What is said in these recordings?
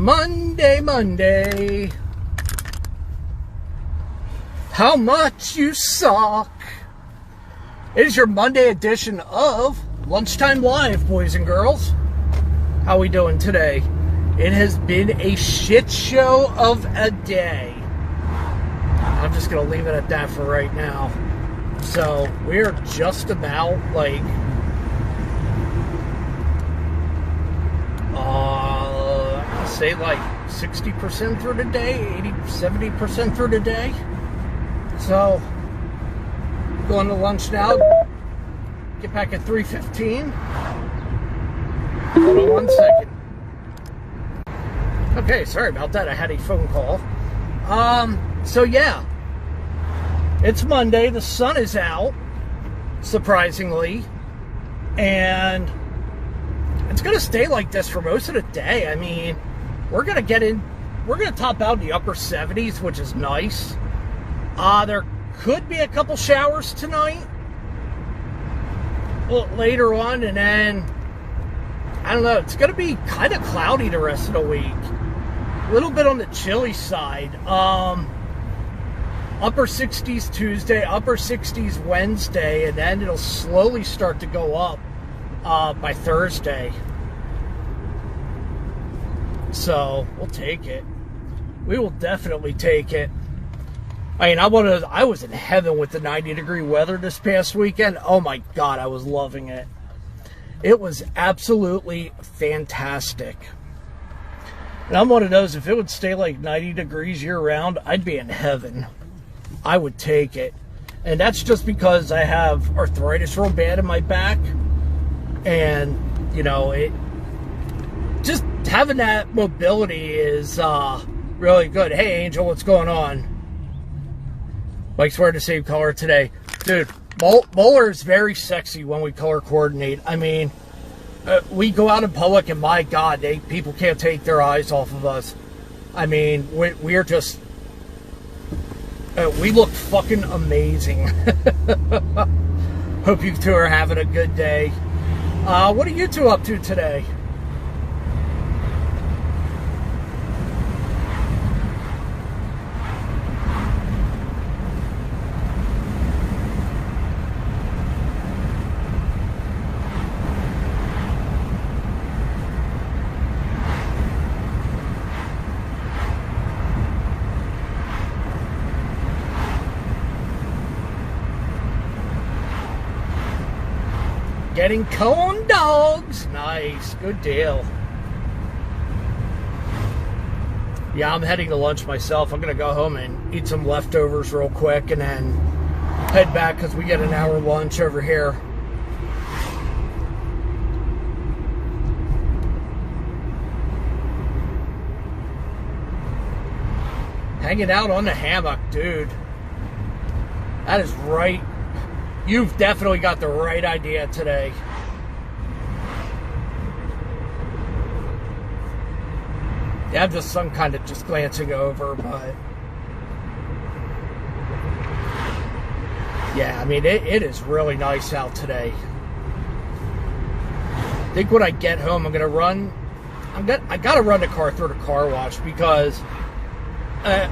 Monday, Monday. How much you suck. It is your Monday edition of Lunchtime Live, boys and girls. How we doing today? It has been a shit show of a day. I'm just going to leave it at that for right now. So, we're just about, say 60% through the day, 80, 70% through the day. So, going to lunch now. Get back at 3:15. Hold on 1 second. Okay, sorry about that. I had a phone call. So yeah. It's Monday. The sun is out, surprisingly. And it's going to stay like this for most of the day. I mean, we're going to top out in the upper 70s, which is nice. There could be a couple showers tonight. Well, later on, and then, I don't know, it's going to be kind of cloudy the rest of the week. A little bit on the chilly side. Upper 60s Tuesday, upper 60s Wednesday, and then it'll slowly start to go up by Thursday. So, we'll take it. We will definitely take it. I mean, I was in heaven with the 90-degree weather this past weekend. Oh my God, I was loving it. It was absolutely fantastic. And I'm one of those, if it would stay like 90 degrees year-round, I'd be in heaven. I would take it. And that's just because I have arthritis real bad in my back. And, you know, just having that mobility is really good. Hey, Angel, what's going on? Mike's wearing the same color today. Dude, Bowler is very sexy when we color coordinate. I mean, we go out in public and my God, people can't take their eyes off of us. I mean, we're just... we look fucking amazing. Hope you two are having a good day. What are you two up to today? Getting cone dogs. Nice. Good deal. Yeah, I'm heading to lunch myself. I'm going to go home and eat some leftovers real quick and then head back because we get an hour lunch over here. Hanging out on the hammock, dude. That is right. You've definitely got the right idea today. Yeah, I'm just some kind of just glancing over, but yeah, I mean it is really nice out today. I think when I get home, I'm gonna run. I gotta run the car through the car wash because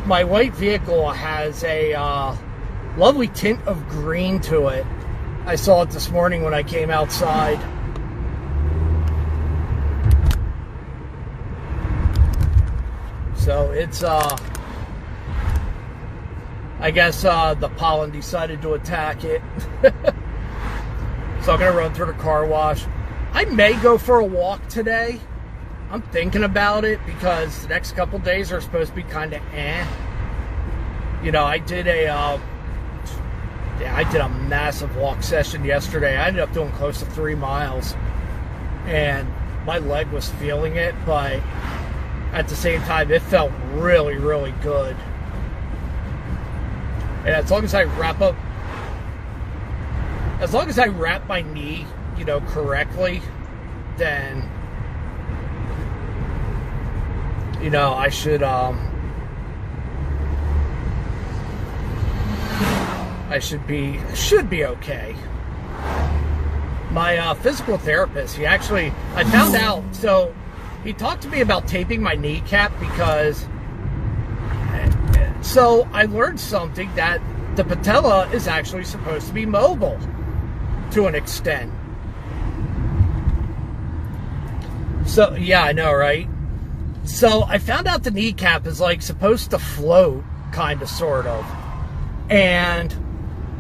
my white vehicle has a lovely tint of green to it. I saw it this morning when I came outside. So it's, I guess the pollen decided to attack it. So I'm going to run through the car wash. I may go for a walk today. I'm thinking about it because the next couple days are supposed to be kind of eh. You know, I did a massive walk session yesterday. I ended up doing close to 3 miles. And my leg was feeling it, but at the same time, it felt really, really good. And as long as I wrap my knee, you know, correctly, then, you know, I should be okay. My physical therapist, I found out, so he talked to me about taping my kneecap because, so I learned something that the patella is actually supposed to be mobile to an extent. So, yeah, I know, right? So I found out the kneecap is like supposed to float, kind of, sort of. And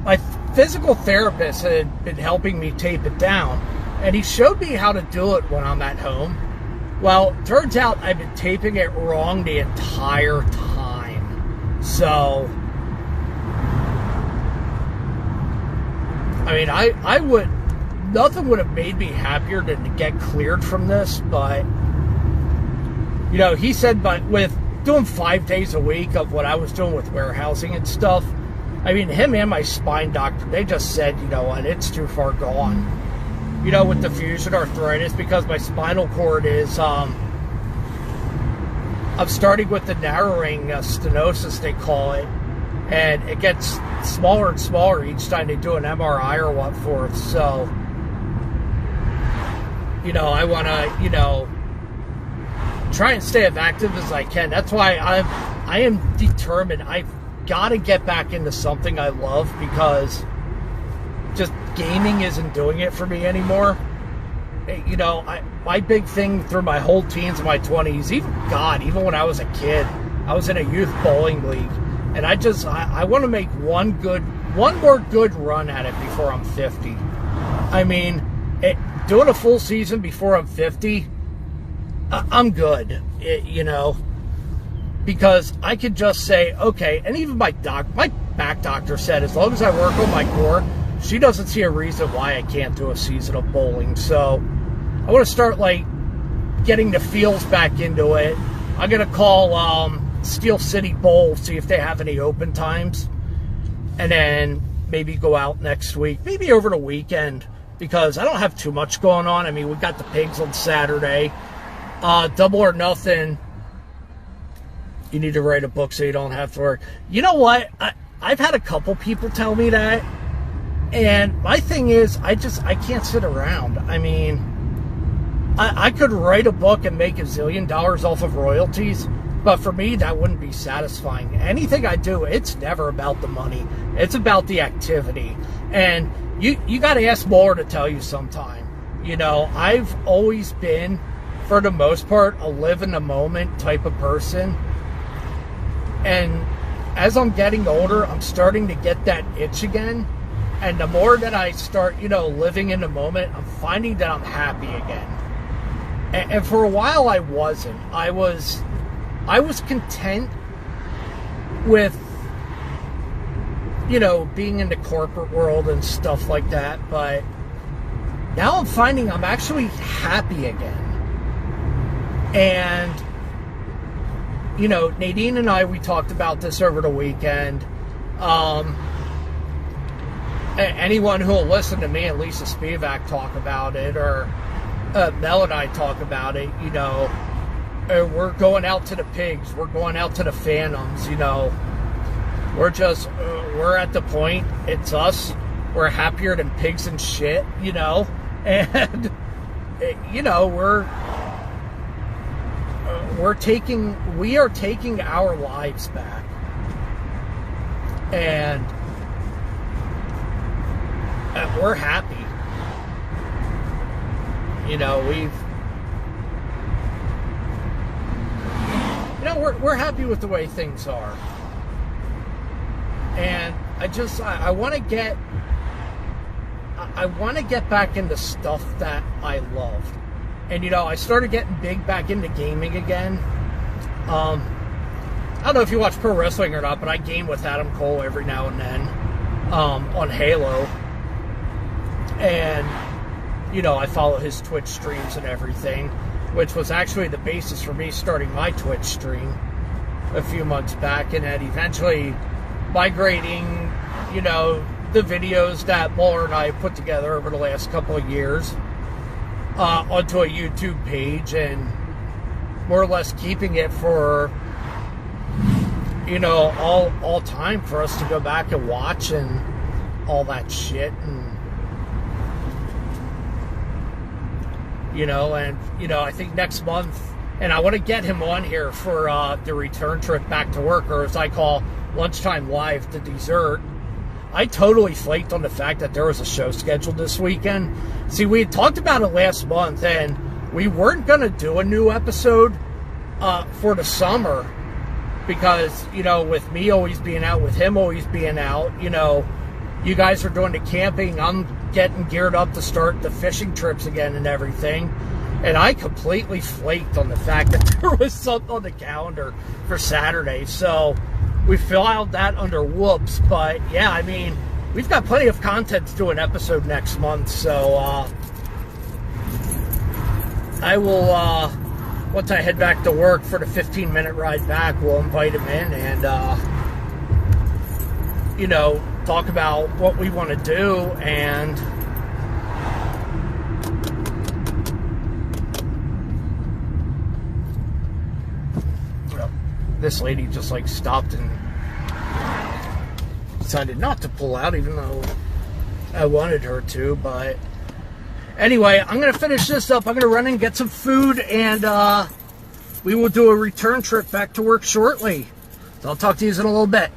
my physical therapist had been helping me tape it down, and he showed me how to do it when I'm at home. Well, turns out I've been taping it wrong the entire time. So, I mean, I would, nothing would have made me happier than to get cleared from this, but, you know, he said, but with doing 5 days a week of what I was doing with warehousing and stuff, I mean, him and my spine doctor, they just said, you know what, it's too far gone. You know, with the fusion arthritis, because my spinal cord is, I'm starting with the narrowing stenosis, they call it, and it gets smaller and smaller each time they do an MRI or what forth. So, you know, I want to, you know, try and stay as active as I can. That's why I am determined. I've got to get back into something I love, because just gaming isn't doing it for me anymore. You know, my big thing through my whole teens and my 20s, even when I was a kid, I was in a youth bowling league, and I want to make one more good run at it before I'm 50. I mean, doing a full season before I'm 50, I'm good, you know, because I could just say, okay, and even my back doctor said, as long as I work on my core, she doesn't see a reason why I can't do a season of bowling. So I want to start, like, getting the feels back into it. I'm going to call Steel City Bowl, see if they have any open times, and then maybe go out next week, maybe over the weekend, because I don't have too much going on. I mean, we got the pigs on Saturday. Double or Nothing. You need to write a book so you don't have to work. You know what? I've had a couple people tell me that. And my thing is, I can't sit around. I mean, I could write a book and make $1 zillion off of royalties, but for me, that wouldn't be satisfying. Anything I do, it's never about the money. It's about the activity. And you got to ask Moore to tell you sometime. You know, I've always been, for the most part, a live in the moment type of person. And as I'm getting older, I'm starting to get that itch again. And the more that I start, you know, living in the moment, I'm finding that I'm happy again. And for a while, I wasn't. I was content with, you know, being in the corporate world and stuff like that. But now I'm finding I'm actually happy again. And, you know, Nadine and I, we talked about this over the weekend. Anyone who will listen to me and Lisa Spivak talk about it, or Mel and I talk about it, you know, we're going out to the pigs, we're going out to the Phantoms, you know, we're at the point, it's us, we're happier than pigs and shit, you know, and, you know, we are taking our lives back, and we're happy. You know, we're happy with the way things are. And I want to get back into stuff that I loved. And, you know, I started getting back into gaming again. I don't know if you watch pro wrestling or not, but I game with Adam Cole every now and then on Halo. And, you know, I follow his Twitch streams and everything, which was actually the basis for me starting my Twitch stream a few months back, and then eventually migrating, you know, the videos that Muller and I put together over the last couple of years onto a YouTube page, and more or less keeping it for, you know, all time for us to go back and watch and all that shit. And And I think next month, and I want to get him on here for the return trip back to work, or as I call Lunchtime Live, the dessert. I totally flaked on the fact that there was a show scheduled this weekend. See, we had talked about it last month, and we weren't going to do a new episode for the summer because, with me always being out, with him always being out, you guys are doing the camping. I'm getting geared up to start the fishing trips again and everything. And I completely flaked on the fact that there was something on the calendar for Saturday. So we filed that under whoops. But, yeah, I mean, we've got plenty of content to do an episode next month. So I will, once I head back to work for the 15-minute ride back, we'll invite him in and, talk about what we want to do. And this lady just stopped and decided not to pull out, even though I wanted her to. But anyway, I'm going to finish this up. I'm going to run and get some food, and we will do a return trip back to work shortly. So I'll talk to you in a little bit.